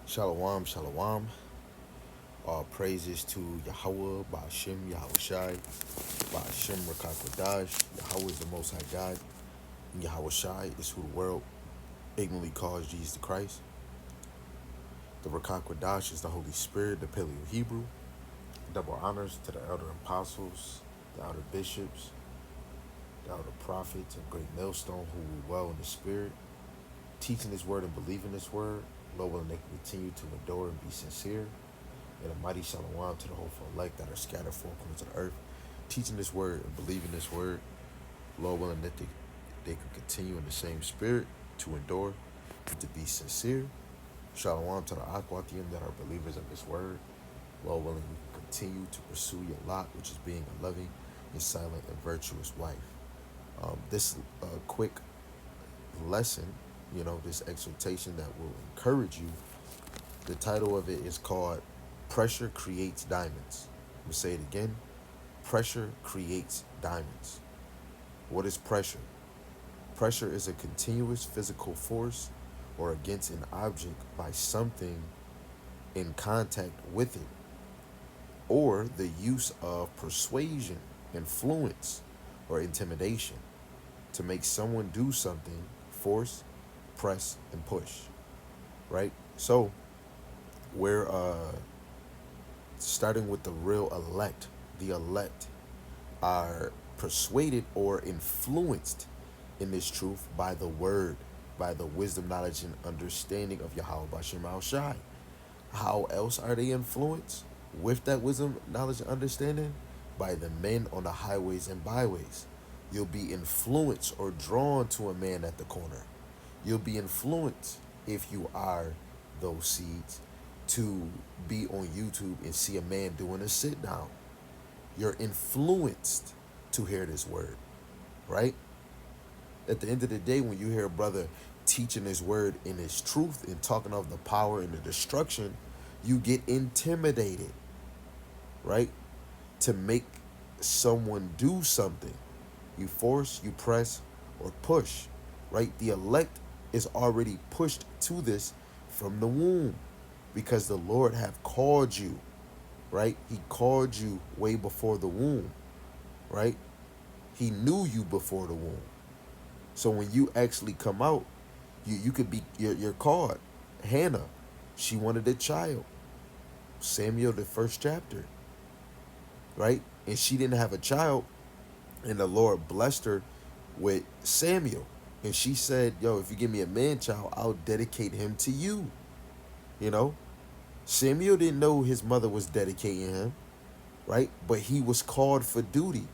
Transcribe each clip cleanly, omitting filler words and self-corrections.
Shalom, shalom. All praises to Yahweh, Ba'ashem, Yahushai, Ba'ashem, Rakakwadash. Yahweh is the Most High God, and Yahushai is who the world ignorantly calls Jesus the Christ. The Rakakwadash is the Holy Spirit, the Paleo Hebrew. Double honors to the elder apostles, the elder bishops, the elder prophets, and great millstone who rule well in the Spirit, teaching His word and believing His word. Lord willing, they can continue to endure and be sincere. And a mighty shalom to the hopeful elect that are scattered four corners of the earth, teaching this word and believing this word. Lord willing that they can continue in the same spirit to endure and to be sincere. Shalom to the Akwatium that are believers of this word. Lord willing, we can continue to pursue your lot, which is being a loving and silent and virtuous wife. This quick lesson, this exhortation that will encourage you, the title of it is called Pressure Creates Diamonds. I'm going to say it again. Pressure creates diamonds. What is pressure? Pressure is a continuous physical force or against an object by something in contact with it, or the use of persuasion, influence, or intimidation to make someone do something, force, press, and push. Right? So, we're starting with the real elect. The elect are persuaded or influenced in this truth by the word, by the wisdom, knowledge, and understanding of Yahweh Bashem Al Shai. How else are they influenced with that wisdom, knowledge, and understanding? By the men on the highways and byways. You'll be influenced or drawn to a man at the corner. You'll be influenced, if you are those seeds, to be on YouTube and see a man doing a sit down. You're influenced to hear this word, right? At the end of the day, when you hear a brother teaching his word in his truth and talking of the power and the destruction, you get intimidated, right? To make someone do something. You force, you press, or push, right? The elect is already pushed to this from the womb because the Lord have called you, right? He called you way before the womb, right? He knew you before the womb. So when you actually come out, you could be, you're called. Hannah, she wanted a child. Samuel, the first chapter, right? And she didn't have a child, and the Lord blessed her with Samuel. And she said, yo, if you give me a man child, I'll dedicate him to you. You know? Samuel didn't know his mother was dedicating him, right? But he was called for duty,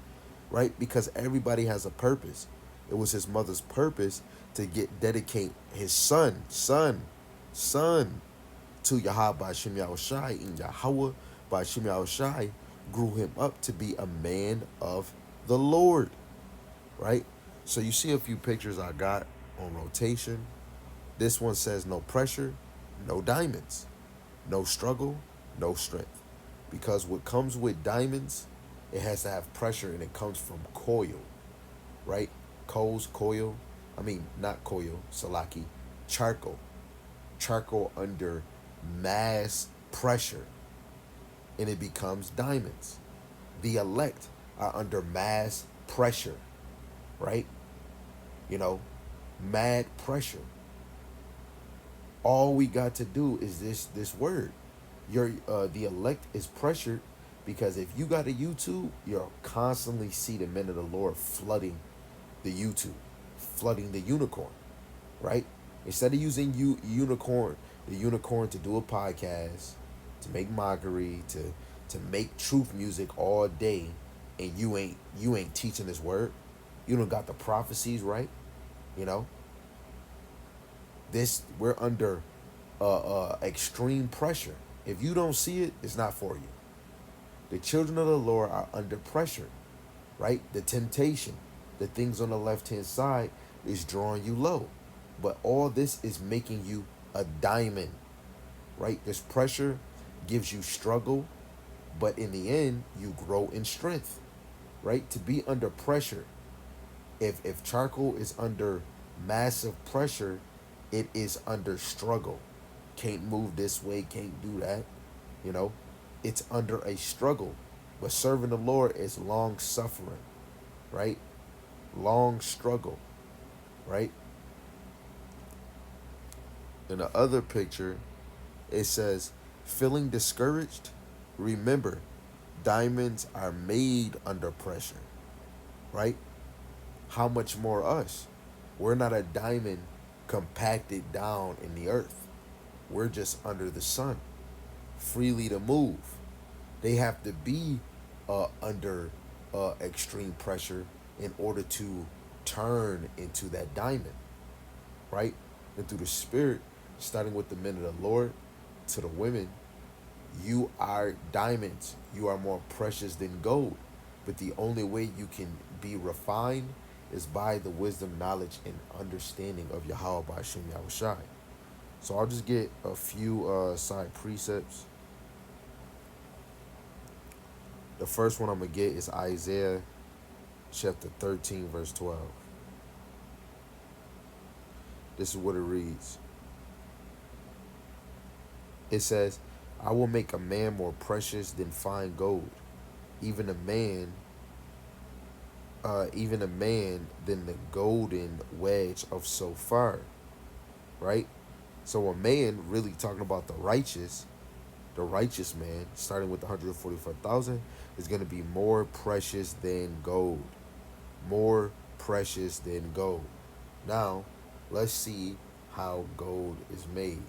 right? Because everybody has a purpose. It was his mother's purpose to dedicate his son to Yahweh Ba'ashem Yahushai, and Yahweh Ba'ashem Yahushai grew him up to be a man of the Lord, right? So you see a few pictures I got on rotation. This one says no pressure, no diamonds, no struggle, no strength. Because what comes with diamonds, it has to have pressure, and it comes from coil, right? Coal, not coil, salaki, charcoal. Charcoal under mass pressure, and it becomes diamonds. The elect are under mass pressure, right? Mad pressure. All we got to do is this word. The elect is pressured because if you got a YouTube, you'll constantly see the men of the Lord flooding the YouTube, flooding the unicorn, right? Instead of using the unicorn to do a podcast, to make mockery, to make truth music all day, and you ain't teaching this word, you don't got the prophecies right, you know. We're under extreme pressure. If you don't see it, it's not for you. The children of the Lord are under pressure, right? The temptation, the things on the left-hand side is drawing you low. But all this is making you a diamond, right? This pressure gives you struggle, but in the end, you grow in strength, right? To be under pressure, if charcoal is under massive pressure, it is under struggle. can't move this way, can't do that. You know, it's under a struggle. But serving the Lord is long suffering, right? Long struggle, right? In the other picture, it says, feeling discouraged? Remember, diamonds are made under pressure, right? How much more us? We're not a diamond compacted down in the earth. We're just under the sun, freely to move. They have to be under extreme pressure in order to turn into that diamond, right? And through the Spirit, starting with the men of the Lord to the women, you are diamonds. You are more precious than gold. But the only way you can be refined is by the wisdom, knowledge, and understanding of Yahweh Ba'ashem Yahushai. So I'll just get a few side precepts. The first one I'm going to get is Isaiah chapter 13, verse 12. This is what it reads. It says, I will make a man more precious than fine gold, even a man than the golden wedge of Sophar. Right? So a man, really talking about the righteous man, starting with the 144,000, is going to be more precious than gold. More precious than gold. Now, let's see how gold is made.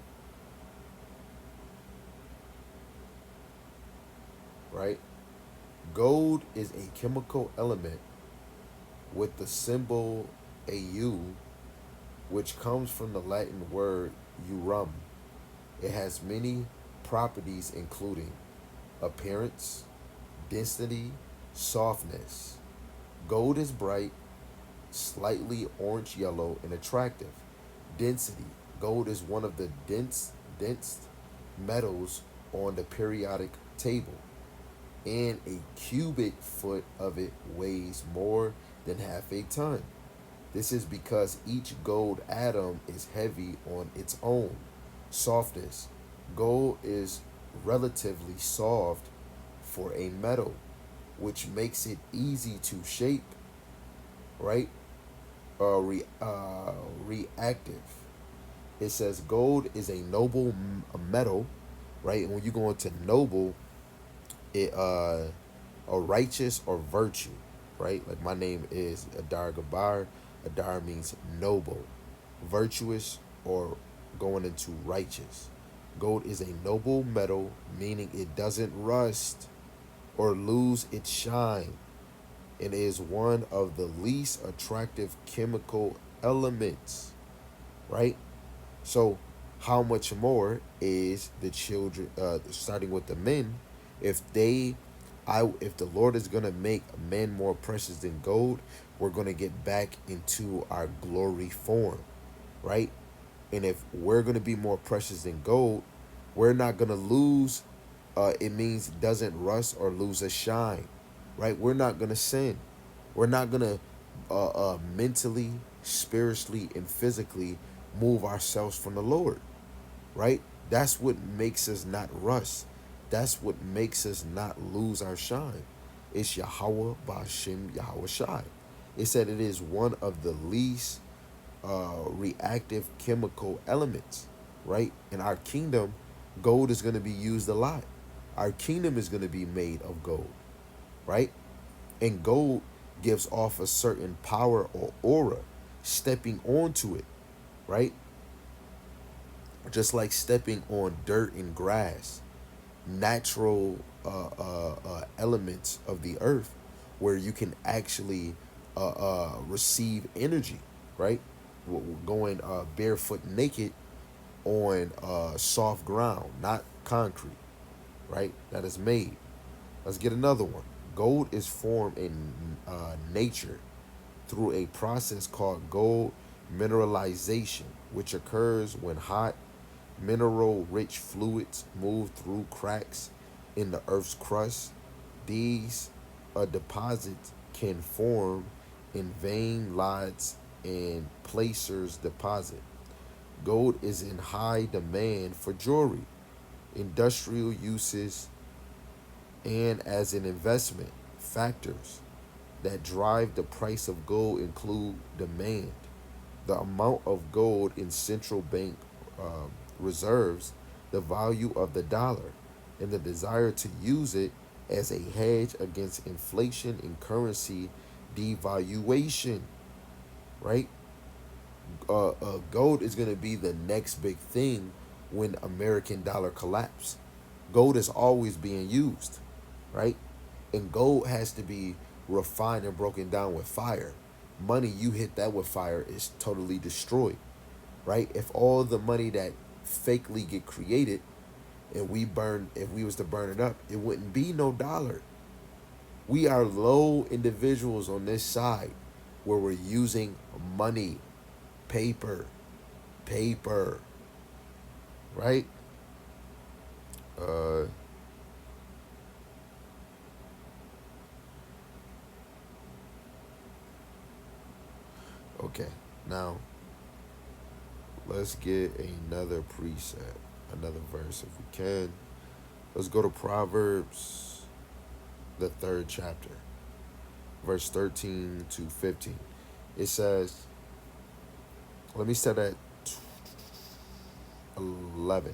Right? Gold is a chemical element with the symbol Au, which comes from the Latin word urum. It has many properties including appearance, density, softness. Gold is bright, slightly orange yellow, and attractive. Density. Gold is one of the dense metals on the periodic table, and a cubic foot of it weighs more than half a ton. This is because each gold atom is heavy on its own. Softness. Gold is relatively soft for a metal, which makes it easy to shape, right? Reactive. It says gold is a noble metal, right? And when you go into noble, it a righteous or virtue, right? Like my name is Adar Gabar. Adar means noble, virtuous, or going into righteous. Gold is a noble metal, meaning it doesn't rust or lose its shine, and is one of the least attractive chemical elements, right? So how much more is the children, starting with the men, if if the Lord is going to make men more precious than gold, we're going to get back into our glory form, right? And if we're going to be more precious than gold, we're not going to lose, it means doesn't rust or lose a shine, right? We're not going to sin. We're not going to mentally, spiritually, and physically move ourselves from the Lord, right? That's what makes us not rust. That's what makes us not lose our shine. It's Yahweh Ba'ashem Yahweh Shai. It said it is one of the least reactive chemical elements, right? In our kingdom, gold is going to be used a lot. Our kingdom is going to be made of gold, right? And gold gives off a certain power or aura, stepping onto it, right? Just like stepping on dirt and grass, natural elements of the earth, where you can actually receive energy, right? Going barefoot naked on soft ground, not concrete, right? That is made. Let's get another one. Gold is formed in nature through a process called gold mineralization, which occurs when hot, mineral-rich fluids move through cracks in the Earth's crust. These deposits can form in vein lots and placers deposit. Gold is in high demand for jewelry, industrial uses, and as an investment. Factors that drive the price of gold include demand, the amount of gold in central bank reserves, the value of the dollar, and the desire to use it as a hedge against inflation and currency devaluation, right? Gold is going to be the next big thing when American dollar collapse. Gold is always being used, right? And gold has to be refined and broken down with fire. Money, you hit that with fire, is totally destroyed, right? If all the money that fakely get created and if we was to burn it up, it wouldn't be no dollar. We are low individuals on this side where we're using money, paper, paper, right? Uh, okay, now let's get another precept, another verse if we can. Let's go to Proverbs, the third chapter, verse 13 to 15. It says, let me start at 11,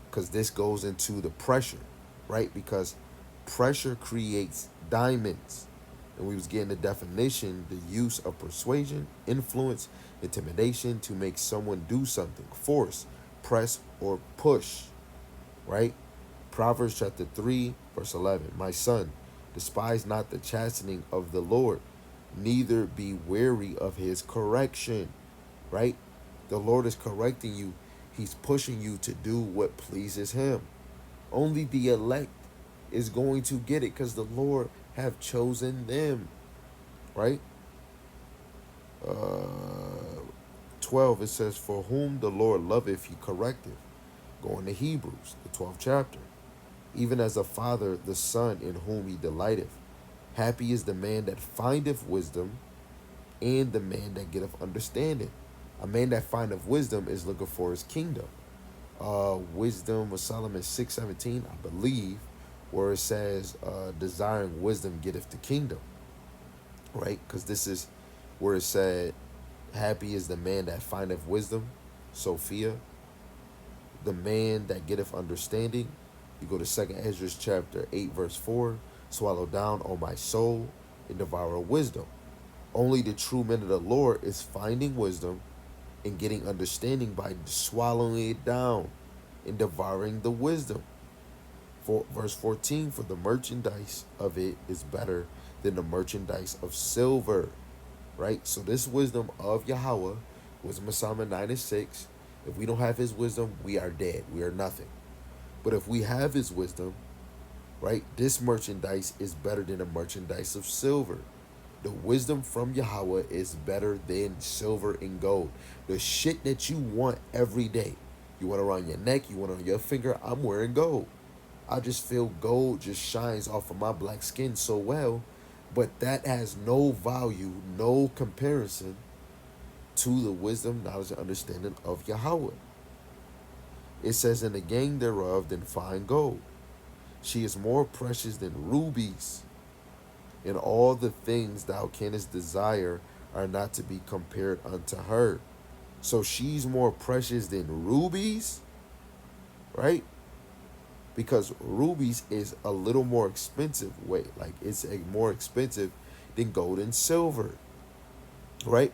because this goes into the pressure, right? Because pressure creates diamonds. And we was getting the definition, the use of persuasion, influence, intimidation to make someone do something, force, press, or push, right? Proverbs chapter 3, verse 11. My son, despise not the chastening of the Lord, neither be weary of his correction, right? The Lord is correcting you. He's pushing you to do what pleases him. Only the elect is going to get it because the Lord have chosen them, right? Uh, 12, it says, for whom the Lord loveth, he correcteth. Going to Hebrews, the 12th chapter. Even as a father, the son in whom he delighteth. Happy is the man that findeth wisdom, and the man that getteth understanding. A man that findeth wisdom is looking for his kingdom. Wisdom of Solomon 6:17, I believe, where it says, desiring wisdom getteth the kingdom, right? Because this is where it said, happy is the man that findeth wisdom, Sophia, the man that getteth understanding. You go to 2nd Ezra chapter 8, verse 4, swallow down, O my soul, and devour wisdom. Only the true men of the Lord is finding wisdom and getting understanding by swallowing it down and devouring the wisdom. For verse 14, for the merchandise of it is better than the merchandise of silver, right? So this wisdom of Yahweh, wisdom of Solomon 9:6, if we don't have his wisdom, we are dead. We are nothing. But if we have his wisdom, right, this merchandise is better than the merchandise of silver. The wisdom from Yahweh is better than silver and gold. The shit that you want every day. You want it around your neck, you want it on your finger, I'm wearing gold. I just feel gold just shines off of my black skin so well, but that has no value, no comparison to the wisdom, knowledge, and understanding of Yahweh. It says, in the gang thereof than fine gold. She is more precious than rubies. And all the things thou canst desire are not to be compared unto her. So she's more precious than rubies, right? Because rubies is a little more expensive. Wait, like it's a more expensive than gold and silver, right?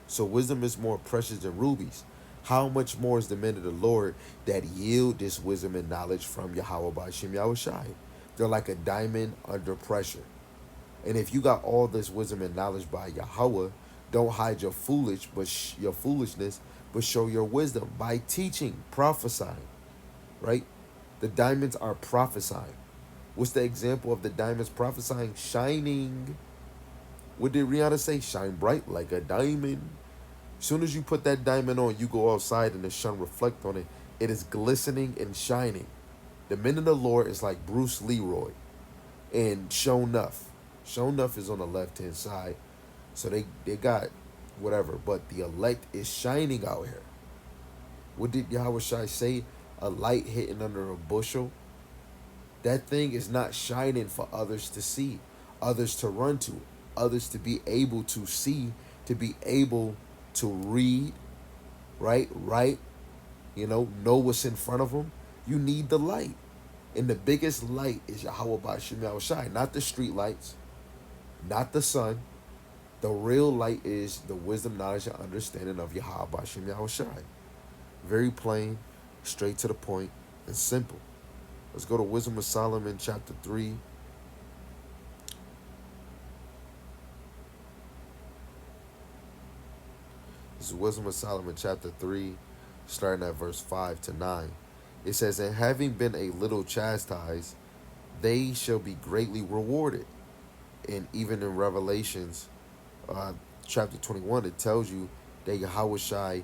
So wisdom is more precious than rubies. How much more is the men of the Lord that yield this wisdom and knowledge from Yahweh by Shem Yahushai? They're like a diamond under pressure. And if you got all this wisdom and knowledge by Yahweh, don't hide your your foolishness, but show your wisdom by teaching, prophesying, right? The diamonds are prophesying. What's the example of the diamonds prophesying? Shining. What did Rihanna say? Shine bright like a diamond. As soon as you put that diamond on, you go outside and the sun reflect on it. It is glistening and shining. The men of the Lord is like Bruce Leroy and Shonuff. Shonuff is on the left-hand side. So they got whatever. But the elect is shining out here. What did Yahweh Shai say? A light hidden under a bushel. That thing is not shining for others to see, others to run to, others to be able to see, to be able to read, right? Right? Know what's in front of them. You need the light. And the biggest light is Yahweh Bashim Yahweh Shai, not the street lights, not the sun. The real light is the wisdom, knowledge, and understanding of Yahweh Bashim Yahweh Shai. Very plain, straight to the point, and simple. Let's go to Wisdom of Solomon, chapter 3. This is Wisdom of Solomon, chapter 3, starting at verse 5 to 9. It says, "And having been a little chastised, they shall be greatly rewarded." And even in Revelations, chapter 21, it tells you that Yahweh Shai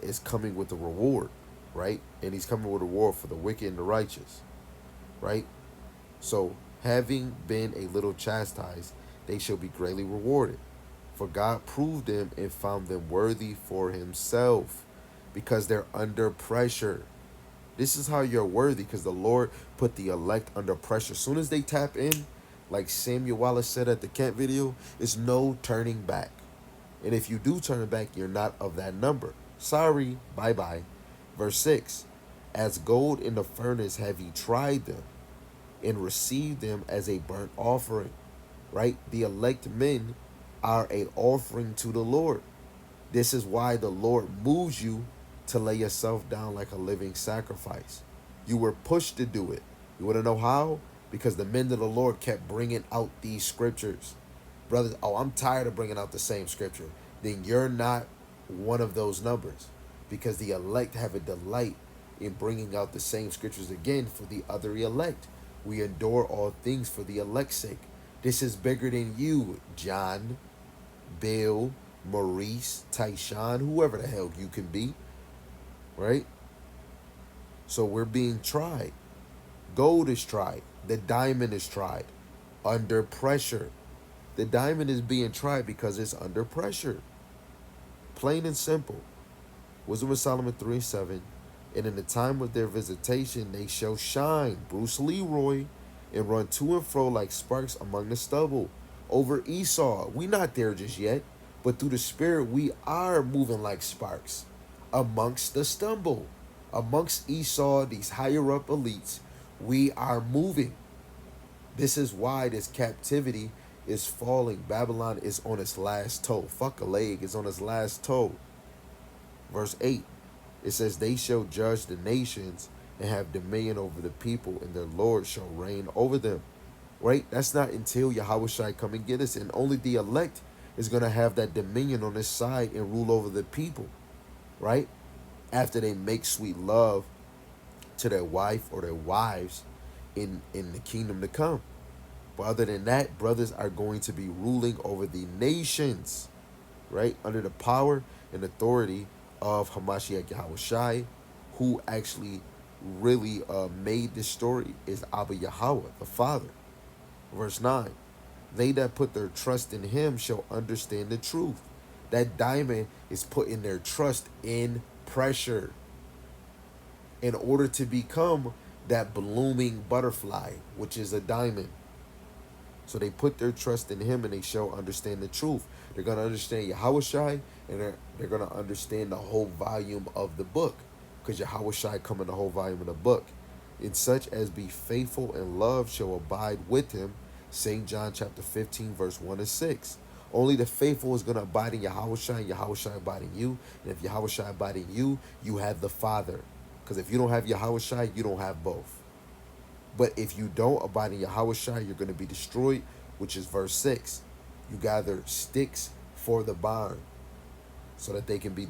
is coming with a reward, right? And he's coming with a reward for the wicked and the righteous, right? So, having been a little chastised, they shall be greatly rewarded. For God proved them and found them worthy for himself, because they're under pressure. This is how you're worthy, because the Lord put the elect under pressure. As soon as they tap in, like Samuel Wallace said at the Kent video, it's no turning back. And if you do turn back, you're not of that number. Sorry, bye-bye. Verse 6, "As gold in the furnace have ye tried them, and received them as a burnt offering." Right? The elect men are an offering to the Lord. This is why the Lord moves you to lay yourself down like a living sacrifice. You were pushed to do it. You want to know how? Because the men of the Lord kept bringing out these scriptures. Brothers, oh, I'm tired of bringing out the same scripture. Then you're not one of those numbers, because the elect have a delight in bringing out the same scriptures again for the other elect. We endure all things for the elect's sake. This is bigger than you, John, Bill, Maurice, Tyshawn, whoever the hell you can be, right? So we're being tried. Gold is tried. The diamond is tried under pressure. The diamond is being tried because it's under pressure. Plain and simple. Wisdom of Solomon 3:7. "And in the time of their visitation they shall shine," Bruce Leroy, "and run to and fro like sparks among the stubble." Over Esau, we not there just yet, but through the Spirit we are moving like sparks amongst the stubble. Amongst Esau, these higher up elites, we are moving. This is why this captivity is falling. Babylon is on its last toe. Fuck a leg, is on its last toe. Verse 8, it says, "They shall judge the nations and have dominion over the people, and their Lord shall reign over them." Right? That's not until Yahweh Shai come and get us. And only the elect is going to have that dominion on this side and rule over the people. Right? After they make sweet love to their wife or their wives in the kingdom to come. But other than that, brothers are going to be ruling over the nations, right? Under the power and authority of Hamashiach Yahweh Shai, who actually really made this story, is Abba Yahweh, the Father. Verse 9, "They that put their trust in him shall understand the truth." That diamond is putting their trust in pressure in order to become that blooming butterfly, which is a diamond. So they put their trust in him and they shall understand the truth. They're going to understand Yahweh Shai, and they're going to understand the whole volume of the book, because Yahweh Shai come in the whole volume of the book. "And such as be faithful and love shall abide with him." St. John chapter 15, verse 1 and 6. Only the faithful is going to abide in Yahweh Shai, and Yahweh Shai abide in you. And if Yahweh Shai abide in you, you have the Father. Because if you don't have Yahweh Shai, you don't have both. But if you don't abide in Yahweh Shai, you're going to be destroyed, which is verse 6. "You gather sticks for the barn," so that they can be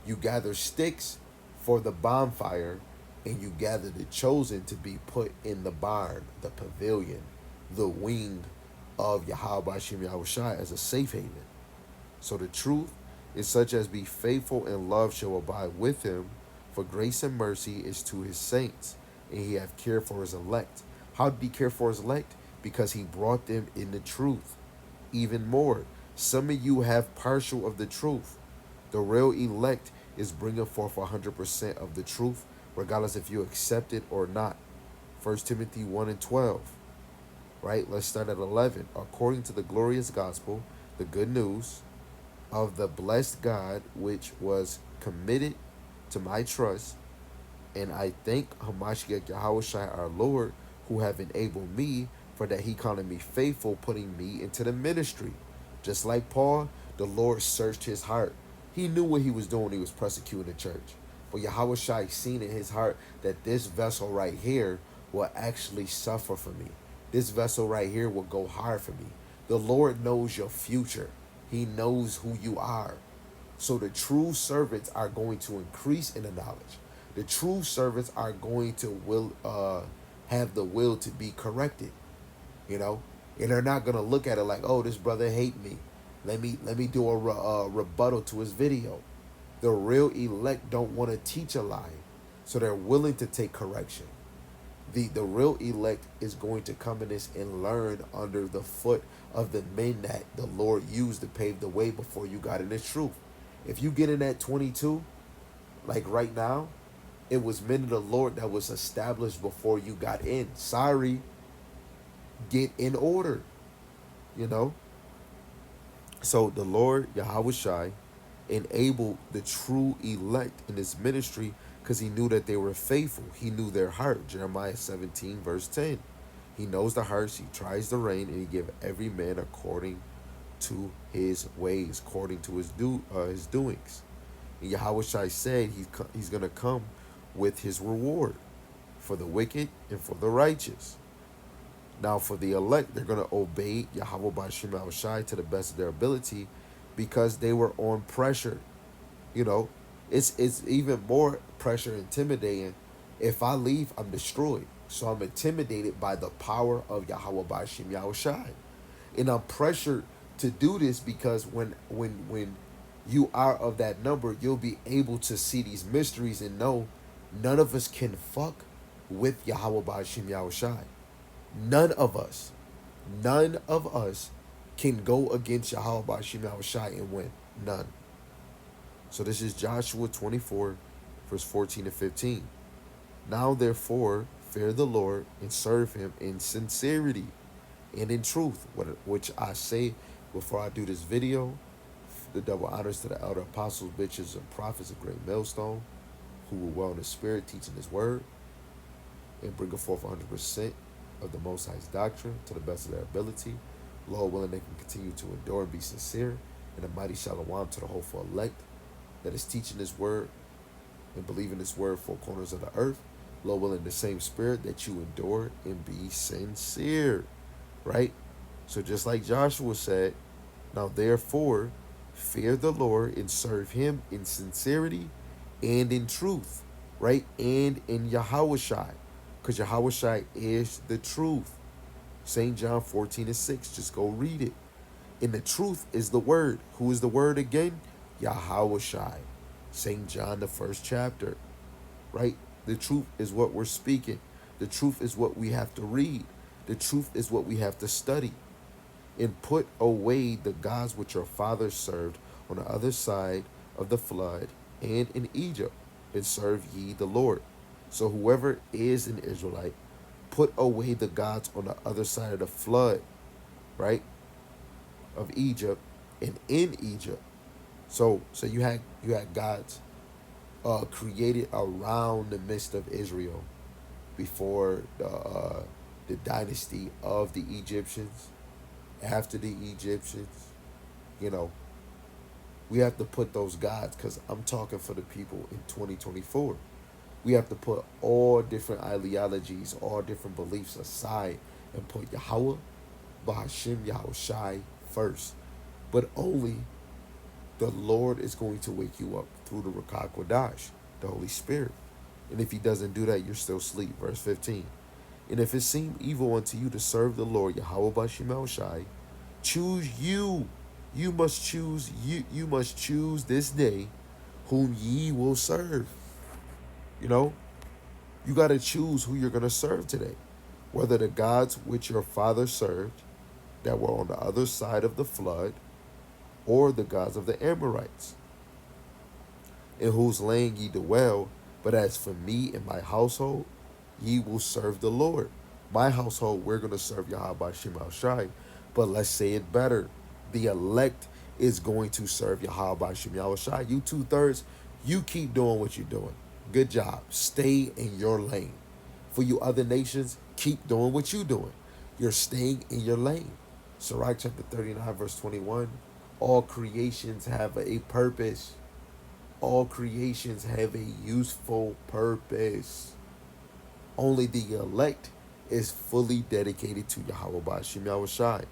you gather sticks for the bonfire, and you gather the chosen to be put in the barn, the pavilion, the wing of Yahweh Shem Yahweh Shai as a safe haven. So the truth is such as be faithful and love shall abide with him, for grace and mercy is to his saints, and he hath care for his elect. How did he care for his elect? Because he brought them in the truth. Even more, some of you have partial of the truth. The real elect is bringing forth 100% of the truth, regardless if you accept it or not. 1 Timothy 1 and 12, right? Let's start at 11. According to the glorious gospel, the good news of the blessed God, which was committed to my trust, and I thank Hamashiach Yahushai our Lord, who have enabled me, for that he counted me faithful, putting me into the ministry. Just like Paul, the Lord searched his heart. He knew what he was doing when he was persecuting the church. But Yahushai seen in his heart that this vessel right here will actually suffer for me. This vessel right here will go hard for me. The Lord knows your future. He knows who you are. So the true servants are going to increase in the knowledge. The true servants are going to have the will to be corrected, you know, and they're not gonna look at it like, oh, this brother hate me. Let me do a rebuttal to his video. The real elect don't want to teach a lie, so they're willing to take correction. The real elect is going to come in this and learn under the foot of the men that the Lord used to pave the way before you got in this truth. If you get in at 22, like right now, it was men of the Lord that was established before you got in. Sorry, get in order, you know? So the Lord, Yahushai, enabled the true elect in his ministry because he knew that they were faithful. He knew their heart. Jeremiah 17, verse 10. He knows the hearts. He tries the rein, and he give every man according to his ways, according to his doings. And Yahushai said he's going to come with his reward for the wicked and for the righteous. Now, for the elect, they're going to obey Yahweh Bashim Yahushai to the best of their ability because they were on pressure. You know, it's even more pressure intimidating. If I leave, I'm destroyed. So I'm intimidated by the power of Yahweh Bashim Yahushai. And I'm pressured to do this because when you are of that number, you'll be able to see these mysteries and know none of us can fuck with Yahweh Bashim Yahushai. None of us can go against Yahweh Bashim Yahushai and win. None. So this is Joshua 24, verse 14 to 15. Now therefore, fear the Lord and serve him in sincerity and in truth, which I say before I do this video. The double honors to the elder apostles, bishops, and prophets, a great millstone, who will well in the spirit, teaching his word, and bring forth 100% of the Most High's doctrine to the best of their ability. Lord willing, they can continue to endure and be sincere. And a mighty shalom to the hopeful elect that is teaching this word and believing this word four corners of the earth. Lord willing, the same spirit that you endure and be sincere, right? So just like Joshua said, now therefore, fear the Lord and serve him in sincerity and in truth, right? And in Yahushai, because Yahushai is the truth. St. John 14 and 6, just go read it. And the truth is the word. Who is the word again? Yahushai. St. John, the first chapter, right? The truth is what we're speaking. The truth is what we have to read. The truth is what we have to study. And put away the gods which your fathers served on the other side of the flood and in Egypt, and serve ye the Lord. So whoever is an Israelite, put away the gods on the other side of the flood, right, of Egypt and in Egypt. So you had gods created around the midst of Israel before the dynasty of the Egyptians. After the Egyptians, you know, we have to put those gods, because I'm talking for the people in 2024. We have to put all different ideologies, all different beliefs aside and put Yahweh, Bahashim, Yahushai first. But only the Lord is going to wake you up through the Rakah Kodash, the Holy Spirit. And if he doesn't do that, you're still asleep. Verse 15. And if it seem evil unto you to serve the Lord, Yahweh Bashim Yahushai, choose you. You must choose this day whom ye will serve. You know, you got to choose who you're going to serve today. Whether the gods which your father served that were on the other side of the flood, or the gods of the Amorites. in whose land ye dwell. But as for me and my household, ye will serve the Lord. My household, we're going to serve Yahweh Shem Shai. But let's say it better. The elect is going to serve Yahweh Shem Shai. You two-thirds, you keep doing what you're doing. Good job. Stay in your lane. For you other nations, keep doing what you're doing. You're staying in your lane. Sirach chapter 39, verse 21. All creations have a purpose. All creations have a useful purpose. Only the elect is fully dedicated to Yahweh Ba'ashim Yahushai.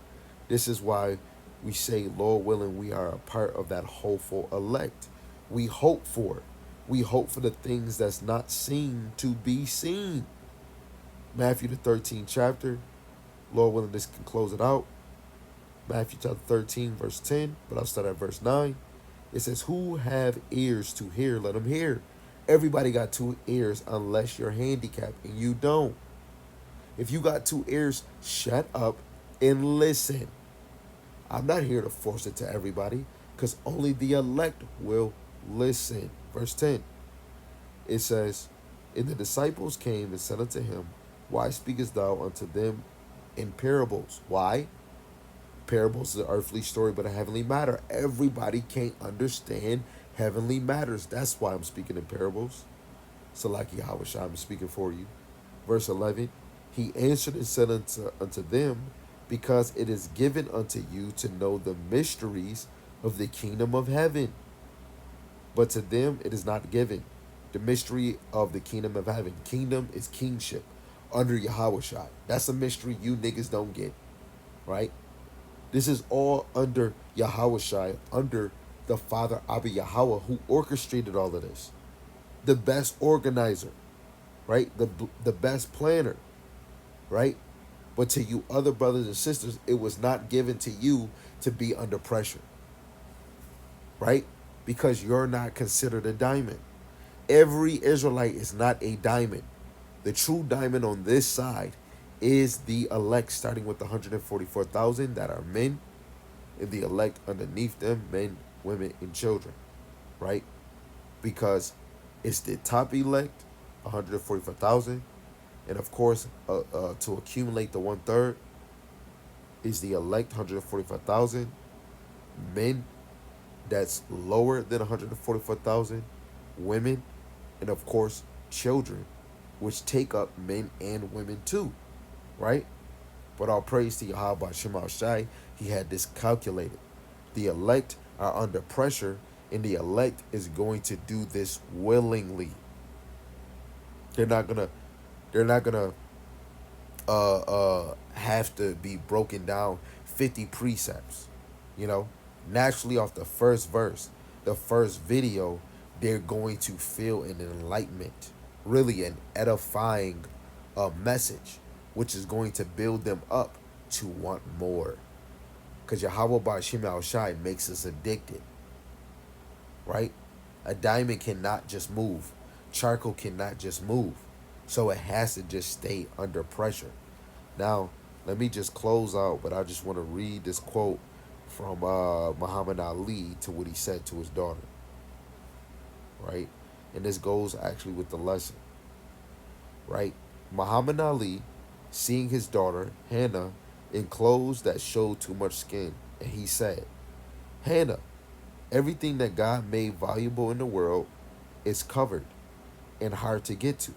This is why we say, Lord willing, we are a part of that hopeful elect. We hope for it. We hope for the things that's not seen to be seen. Matthew the 13th chapter. Lord willing, this can close it out. Matthew chapter 13, verse 10, but I'll start at verse 9. It says, who have ears to hear, let them hear. Everybody got two ears unless you're handicapped and you don't. If you got two ears, shut up and listen. I'm not here to force it to everybody because only the elect will listen. Verse 10, it says, and the disciples came and said unto him, why speakest thou unto them in parables? Why? Parables is an earthly story, but a heavenly matter. Everybody can't understand heavenly matters. That's why I'm speaking in parables. So like Yahweh Shai, I'm speaking for you. Verse 11, he answered and said unto them, because it is given unto you to know the mysteries of the kingdom of heaven. But to them it is not given. The mystery of the kingdom of heaven. Kingdom is kingship under Yahweh Shai. That's a mystery you niggas don't get, right? This is all under Yahweh Shai, under the Father Abba Yahweh, who orchestrated all of this. The best organizer, right? The best planner, right? But to you other brothers and sisters, it was not given to you to be under pressure, right? Because you're not considered a diamond. Every Israelite is not a diamond. The true diamond on this side is the elect, starting with the 144,000 that are men, and the elect underneath them, men, women, and children, right? Because it's the top elect, 144,000, and of course, to accumulate the 1/3 is the elect, 145,000, men that's lower than 144,000, women, and of course, children, which take up men and women too, right? But all praise to Yahweh Shema Shai, he had this calculated. The elect are under pressure, and the elect is going to do this willingly. They're not gonna have to be broken down 50 precepts. You know, naturally off the first verse, the first video, they're going to feel an enlightenment, really an edifying message, which is going to build them up to want more. Because Yahweh Ba'ashim Al Shai makes us addicted, right? A diamond cannot just move. Charcoal cannot just move. So it has to just stay under pressure. Now, let me just close out, but I just want to read this quote from Muhammad Ali to what he said to his daughter, right? And this goes actually with the lesson, right? Muhammad Ali, seeing his daughter, Hannah, in clothes that showed too much skin, and he said, Hannah, everything that God made valuable in the world is covered and hard to get to.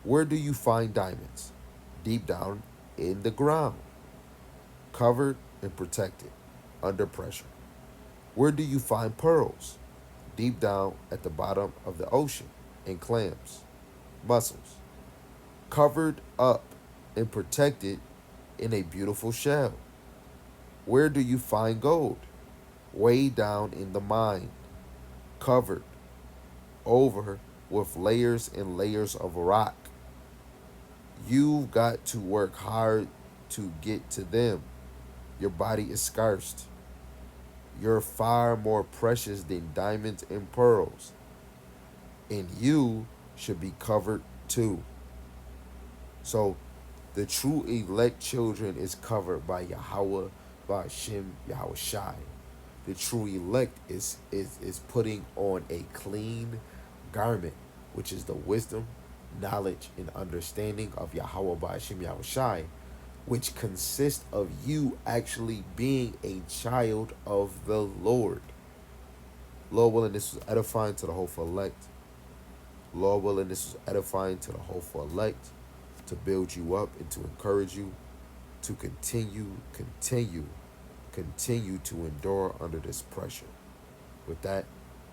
Where do you find diamonds? Deep down in the ground, covered and protected, under pressure. Where do you find pearls? Deep down at the bottom of the ocean, in clams, mussels, covered up and protected in a beautiful shell. Where do you find gold? Way down in the mine, covered over with layers and layers of rock. You've got to work hard to get to them. Your body is scarce. You're far more precious than diamonds and pearls. And you should be covered too. So the true elect children is covered by Yahweh, by Hashem, Yahweh Shai. The true elect is putting on a clean garment, which is the wisdom, knowledge, and understanding of Yahweh Ba'ashim Yahushai, which consists of you actually being a child of the Lord. Lord willing, this was edifying to the hopeful elect. Lord willing, this was edifying to the hopeful elect, to build you up and to encourage you to continue to endure under this pressure. With that,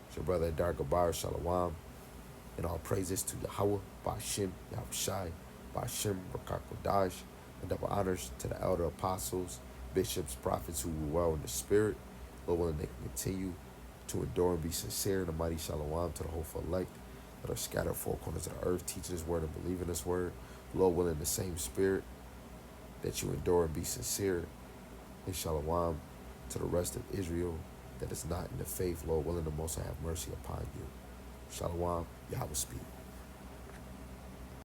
it's your brother Dar Gabar Shalawam, and all praises to Yahweh, Ba'ashim, Yahushai, Ba'ashim, Rakakodash, and double honors to the elder apostles, bishops, prophets who were well in the spirit. Lord willing, they can continue to endure and be sincere in the mighty Shalom to the hopeful elect that are scattered four corners of the earth, teaching His word and believing His word. Lord willing, the same spirit that you endure and be sincere in Shalom to the rest of Israel that is not in the faith. Lord willing, the Most High have mercy upon you. Shalom, Yahweh speak.